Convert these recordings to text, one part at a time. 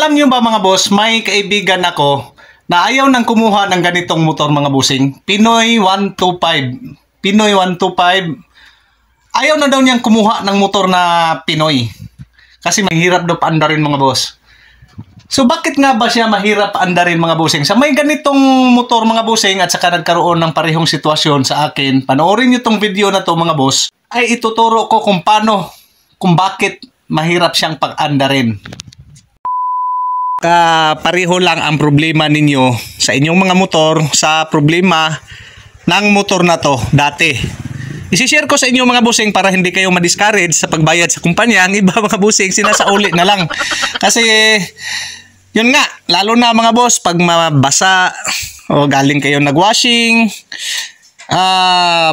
Alam nyo ba mga boss, may kaibigan ako na ayaw nang kumuha ng ganitong motor mga bossing. Pinoy 125. Pinoy 125. Ayaw na daw niyang kumuha ng motor na Pinoy. Kasi mahirap daw paandarin mga boss. So bakit nga ba siya mahirap paandarin mga bossing? Sa may ganitong motor mga bossing at saka nagkaroon ng parehong sitwasyon sa akin, panoorin nyo tong video na to mga boss, ay ituturo ko kung paano, kung bakit mahirap siyang pag-andarin. Pareho lang ang problema ninyo sa inyong mga motor sa problema ng motor na to dati. Isishare ko sa inyo mga bossing para hindi kayo ma-discourage sa pagbayad sa kumpanya. Ang iba mga bossing sinasauli na lang. Kasi yun nga, lalo na mga boss pag mabasa o galing kayo nag-washing,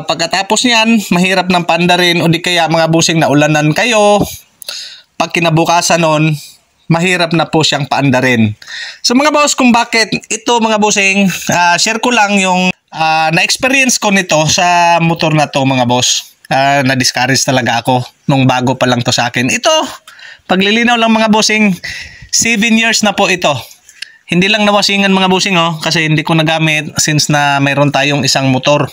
pagkatapos niyan mahirap ng paandarin o di kaya mga bossing na ulanan kayo, pag kinabukasan nun mahirap na po siyang paandarin. So mga boss, kung bakit ito mga bossing, share ko lang yung na-experience ko nito sa motor na to mga boss. Na-discourage talaga ako nung bago pa lang to sa akin. Ito, paglilinaw lang mga bossing, 7 years na po ito. Hindi lang nawasingan mga bossing kasi hindi ko nagamit since na mayroon tayong isang motor.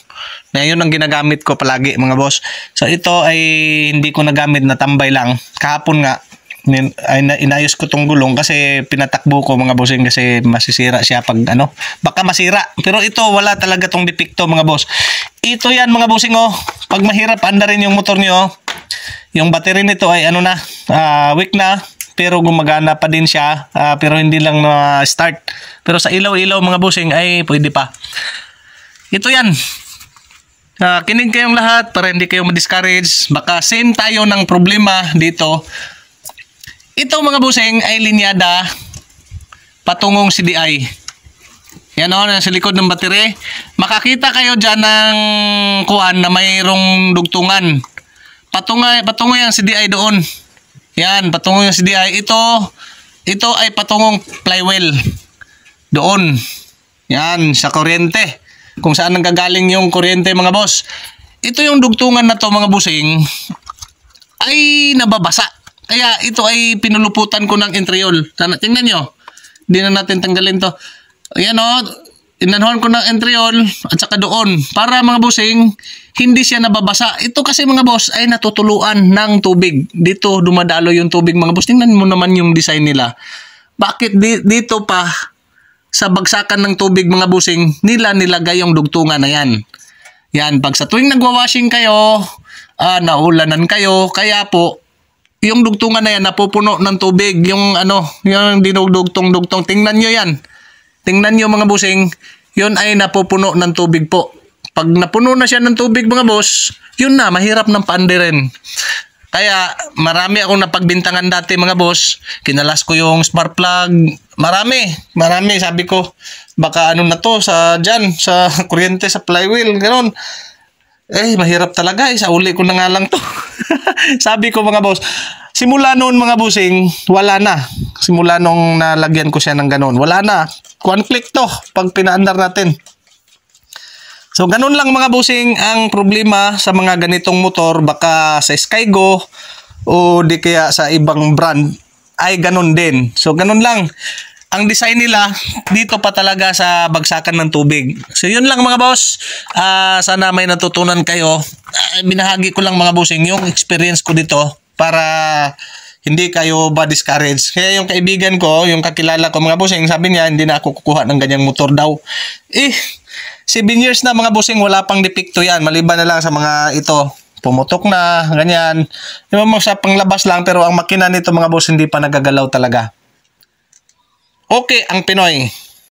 Na yun ang ginagamit ko palagi mga boss. So ito ay hindi ko nagamit, na tambay lang. Kahapon nga, inayos ko tong gulong kasi pinatakbo ko mga bossing kasi masisira siya pag baka masira, pero ito wala talaga tong depekto mga boss. Ito yan mga bossing pag mahirap andarin yung motor nyo, yung battery nito ay weak na, pero gumagana pa din siya, pero hindi lang na start, pero sa ilaw-ilaw mga bossing ay pwede pa. Ito yan. Kinig kayong lahat para hindi kayo ma-discourage, baka same tayo ng problema dito. Ito mga bossing ay linyada patungong CDI. Yan sa likod ng battery. Makakita kayo dyan ng kuwan na mayroong dugtungan. Patungo yung CDI doon. Yan, patungo yung CDI. Ito ay patungong flywheel. Doon. Yan, sa kuryente. Kung saan nanggagaling yung kuryente mga boss. Ito yung dugtungan na to mga bossing ay nababasa. Kaya ito ay pinuluputan ko ng entriol. Tingnan nyo. Hindi na natin tanggalin to. Ayan inanhon ko ng entriol at saka doon. Para mga bossing, hindi siya nababasa. Ito kasi mga boss ay natutuluan ng tubig. Dito dumadalo yung tubig mga boss. Tingnan mo naman yung design nila. Bakit dito pa sa bagsakan ng tubig mga bossing nila nilagay yung dugtungan na yan. Yan. Pag sa tuwing nagwa-washing kayo, naulanan kayo, kaya po yung dugtungan na yan napupuno ng tubig, yung yung dinugdugtong-dugtong. Tingnan nyo yan. Tingnan nyo mga bossing, yun ay napupuno ng tubig po. Pag napuno na siya ng tubig mga boss, yun na, mahirap ng paandarin. Kaya marami akong napagbintangan dati mga boss. Kinalas ko yung spark plug. Marami. Sabi ko, baka na to sa kuryente, sa flywheel, gano'n. Mahirap talaga. Sa uli ko na nga lang to. Sabi ko mga boss, simula noon mga bossing, wala na. Simula nung nalagyan ko siya ng gano'n, wala na. One click to pag pinaandar natin. So ganun lang mga bossing ang problema sa mga ganitong motor. Baka sa Skygo o di kaya sa ibang brand ay ganun din. So ganun lang. Ang design nila dito pa talaga sa bagsakan ng tubig. So yun lang mga boss. Sana may natutunan kayo. Binahagi ko lang mga bossing yung experience ko dito para hindi kayo ba discourage. Kaya yung kaibigan ko, yung kakilala ko mga bossing, sabi niya hindi na ako kukuha ng ganyang motor daw. 7 years na mga bossing, wala pang depekto yan. Maliban na lang sa mga ito, pumutok na, ganyan. Yung sa panglabas lang, pero ang makina nito mga boss hindi pa nagagalaw talaga. Okay ang Pinoy.